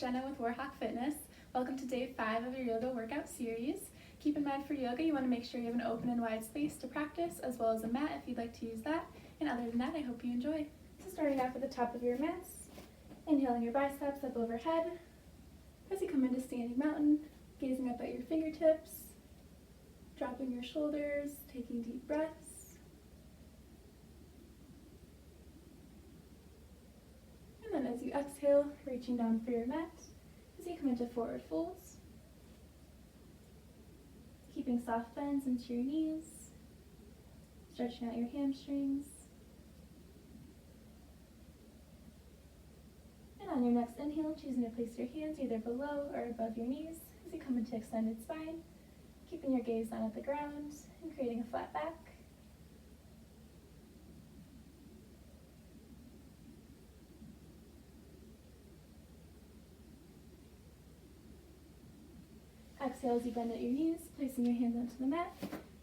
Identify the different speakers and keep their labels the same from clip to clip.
Speaker 1: Jenna with Warhawk Fitness. Welcome to day 5 of your yoga workout series. Keep in mind for yoga, you want to make sure you have an open and wide space to practice, as well as a mat if you'd like to use that. And other than that, I hope you enjoy. So starting off at the top of your mats, inhaling your biceps up overhead. As you come into standing mountain, gazing up at your fingertips, dropping your shoulders, taking deep breaths. And then as you exhale, reaching down for your mat, as you come into forward folds, keeping soft bends into your knees, stretching out your hamstrings. And on your next inhale, choosing to place your hands either below or above your knees as you come into extended spine, keeping your gaze down at the ground and creating a flat back. Exhale as you bend at your knees, placing your hands onto the mat,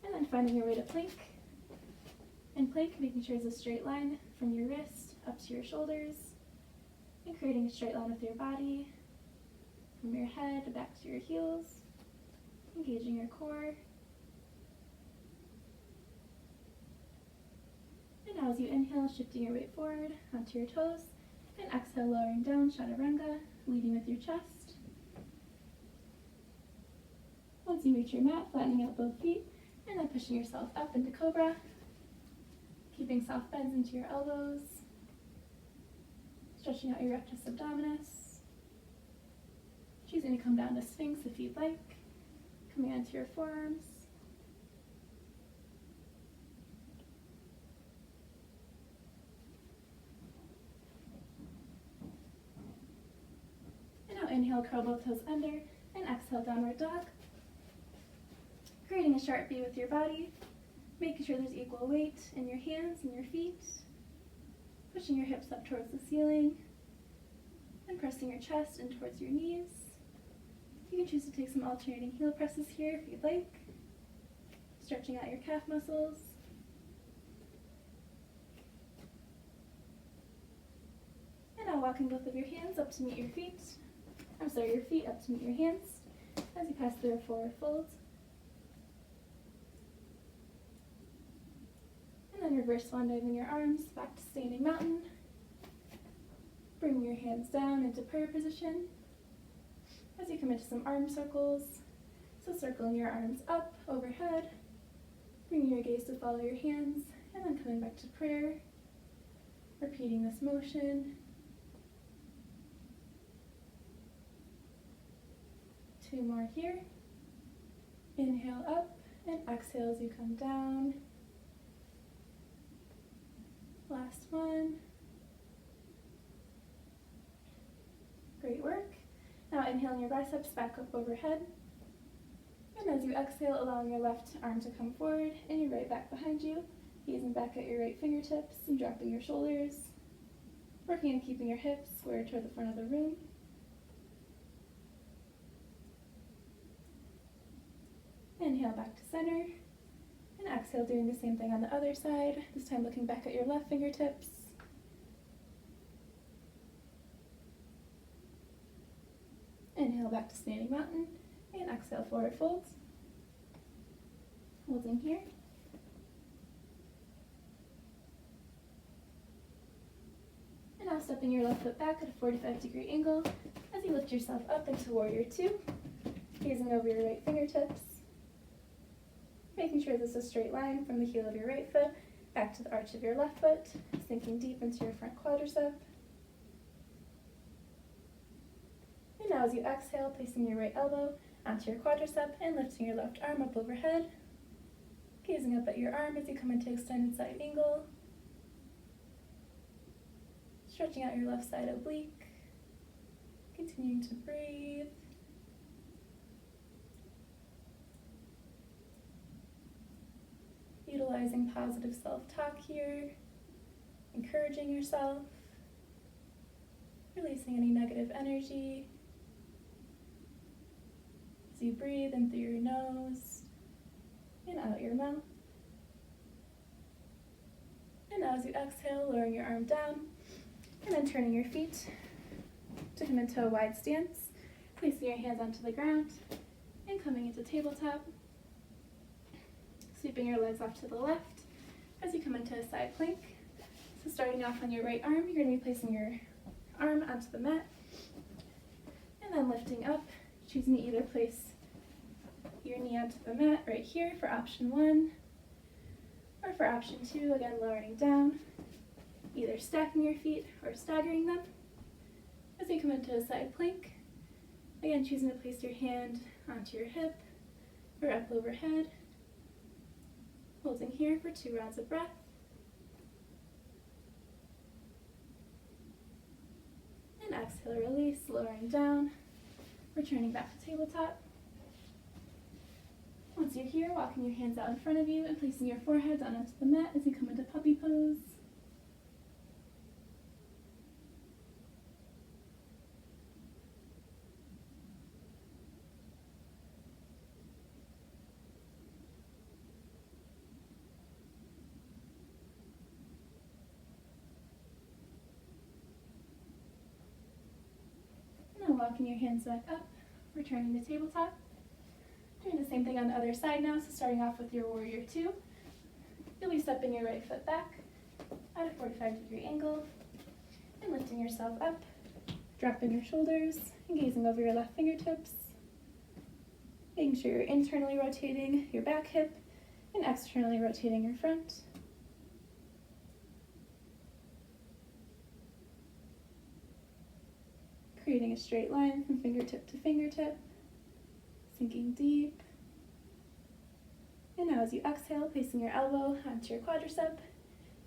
Speaker 1: and then finding your way to plank. In plank, making sure it's a straight line from your wrist up to your shoulders, and creating a straight line with your body, from your head back to your heels, engaging your core. And now as you inhale, shifting your weight forward onto your toes, and exhale, lowering down, chaturanga, leading with your chest. Once you reach your mat, flattening out both feet, and then pushing yourself up into cobra, keeping soft bends into your elbows, stretching out your rectus abdominis, choosing to come down to sphinx if you'd like, coming onto your forearms, and now inhale, curl both toes under, and exhale, downward dog. Creating a sharp V with your body, making sure there's equal weight in your hands and your feet, pushing your hips up towards the ceiling, and pressing your chest in towards your knees. You can choose to take some alternating heel presses here if you'd like, stretching out your calf muscles. And now walking both of your hands up to meet your feet. Your feet up to meet your hands as you pass through a forward fold. And then reverse swan diving your arms back to standing mountain. Bringing your hands down into prayer position as you come into some arm circles. So circling your arms up overhead, bringing your gaze to follow your hands, and then coming back to prayer. Repeating this motion. 2 more here. Inhale up and exhale as you come down. Last one. Great work. Now inhaling your biceps back up overhead. And as you exhale, allowing your left arm to come forward and your right back behind you, gazing back at your right fingertips and dropping your shoulders, working on keeping your hips square toward the front of the room. Inhale back to center. And exhale, doing the same thing on the other side, this time looking back at your left fingertips. Inhale back to standing mountain, and exhale, forward folds. Holding here. And now stepping your left foot back at a 45-degree angle as you lift yourself up into warrior 2, gazing over your right fingertips. Making sure this is a straight line from the heel of your right foot back to the arch of your left foot, sinking deep into your front quadricep. And now as you exhale, placing your right elbow onto your quadricep and lifting your left arm up overhead, gazing up at your arm as you come into extended side angle, stretching out your left side oblique, continuing to breathe. Utilizing positive self-talk here, encouraging yourself, releasing any negative energy as you breathe in through your nose and out your mouth. And now as you exhale, lowering your arm down and then turning your feet to come into a wide stance, placing your hands onto the ground and coming into tabletop. Sweeping your legs off to the left as you come into a side plank. So starting off on your right arm, you're going to be placing your arm onto the mat and then lifting up, choosing to either place your knee onto the mat right here for option 1, or for option 2, again lowering down, either stacking your feet or staggering them as you come into a side plank. Again, choosing to place your hand onto your hip or up overhead. Holding here for 2 rounds of breath. And exhale, release, lowering down, returning back to tabletop. Once you're here, walking your hands out in front of you and placing your forehead down onto the mat as you come into puppy pose. Walking your hands back up, returning to tabletop. Doing the same thing on the other side now, so starting off with your warrior 2. You'll be stepping your right foot back at a 45-degree angle and lifting yourself up, dropping your shoulders and gazing over your left fingertips. Making sure you're internally rotating your back hip and externally rotating your front. Creating a straight line from fingertip to fingertip, sinking deep. And now as you exhale, placing your elbow onto your quadricep,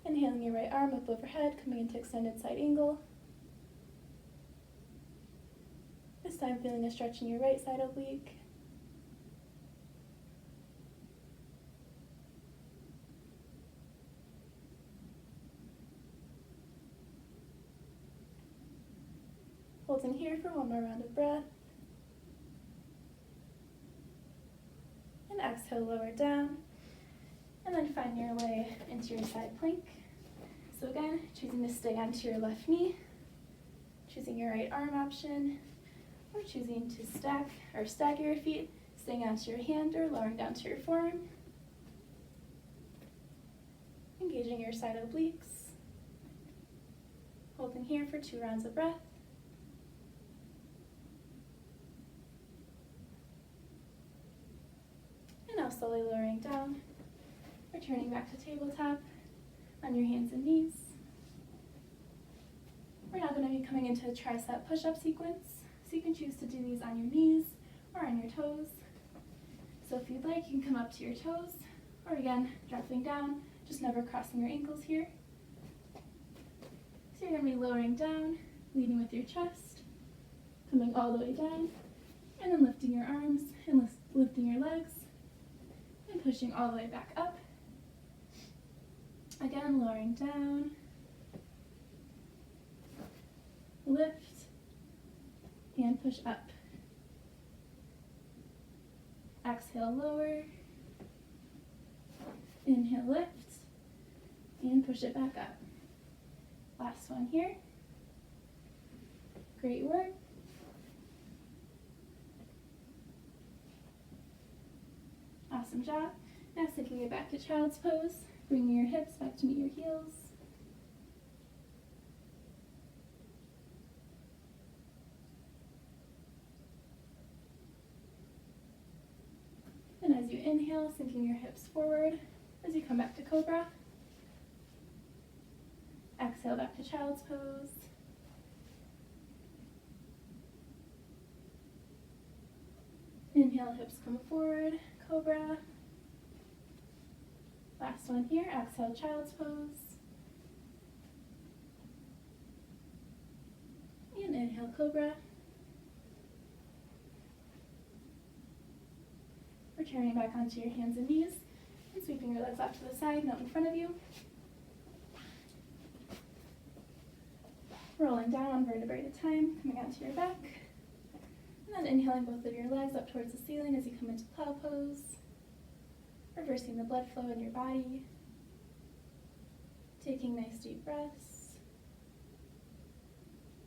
Speaker 1: inhaling your right arm up overhead, coming into extended side angle. This time feeling a stretch in your right side oblique. Holding here for 1 more round of breath. And exhale, lower down. And then find your way into your side plank. So again, choosing to stay onto your left knee, choosing your right arm option, or choosing to stack or stagger your feet, staying onto your hand or lowering down to your forearm. Engaging your side obliques. Holding here for 2 rounds of breath. Now slowly lowering down, returning back to tabletop on your hands and knees. We're now going to be coming into a tricep push-up sequence, so you can choose to do these on your knees or on your toes. So if you'd like, you can come up to your toes, or again, dropping down, just never crossing your ankles here. So you're going to be lowering down, leading with your chest, coming all the way down, and then lifting your arms and lifting your legs. And pushing all the way back up. Again, lowering down. Lift. And push up. Exhale, lower. Inhale, lift. And push it back up. Last one here. Great work. Awesome job. Now sinking it back to child's pose, bringing your hips back to meet your heels. And as you inhale, sinking your hips forward as you come back to cobra. Exhale back to child's pose. Inhale, hips come forward. Cobra. Last one here, exhale, child's pose. And inhale, cobra. Returning back onto your hands and knees and sweeping your legs off to the side, note in front of you. Rolling down one vertebrae at a time, coming onto your back. And then inhaling both of your legs up towards the ceiling as you come into plow pose. Reversing the blood flow in your body. Taking nice deep breaths.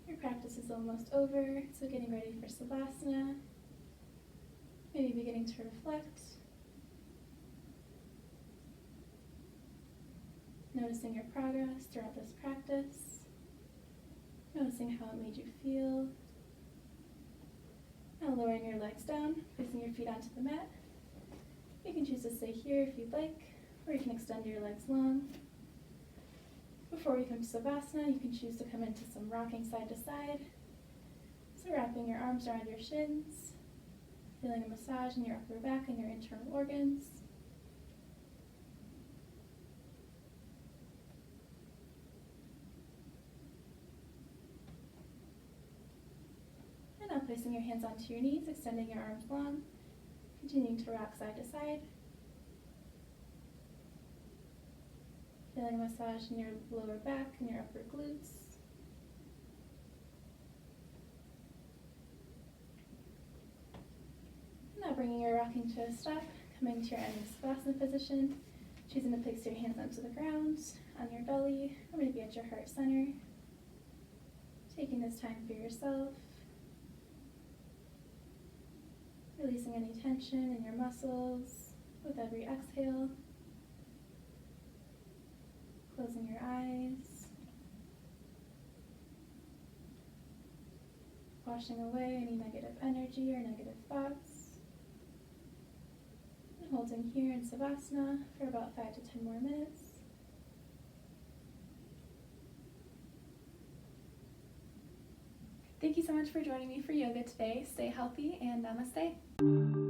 Speaker 1: You're practice is almost over, so getting ready for Savasana. Maybe beginning to reflect. Noticing your progress throughout this practice. Noticing how it made you feel. Now lowering your legs down, placing your feet onto the mat. You can choose to stay here if you'd like, or you can extend your legs long. Before we come to Savasana, you can choose to come into some rocking side to side. So wrapping your arms around your shins, feeling a massage in your upper back and your internal organs. And now placing your hands onto your knees, extending your arms long, continuing to rock side to side. Feeling a massage in your lower back and your upper glutes. Now bringing your rocking to a stop, coming to your end of Savasana position, choosing to place your hands onto the ground, on your belly, or maybe at your heart center. Taking this time for yourself. Releasing any tension in your muscles with every exhale. Closing your eyes. Washing away any negative energy or negative thoughts. And holding here in Savasana for about 5 to 10 more minutes. Thank you so much for joining me for yoga today. Stay healthy and namaste.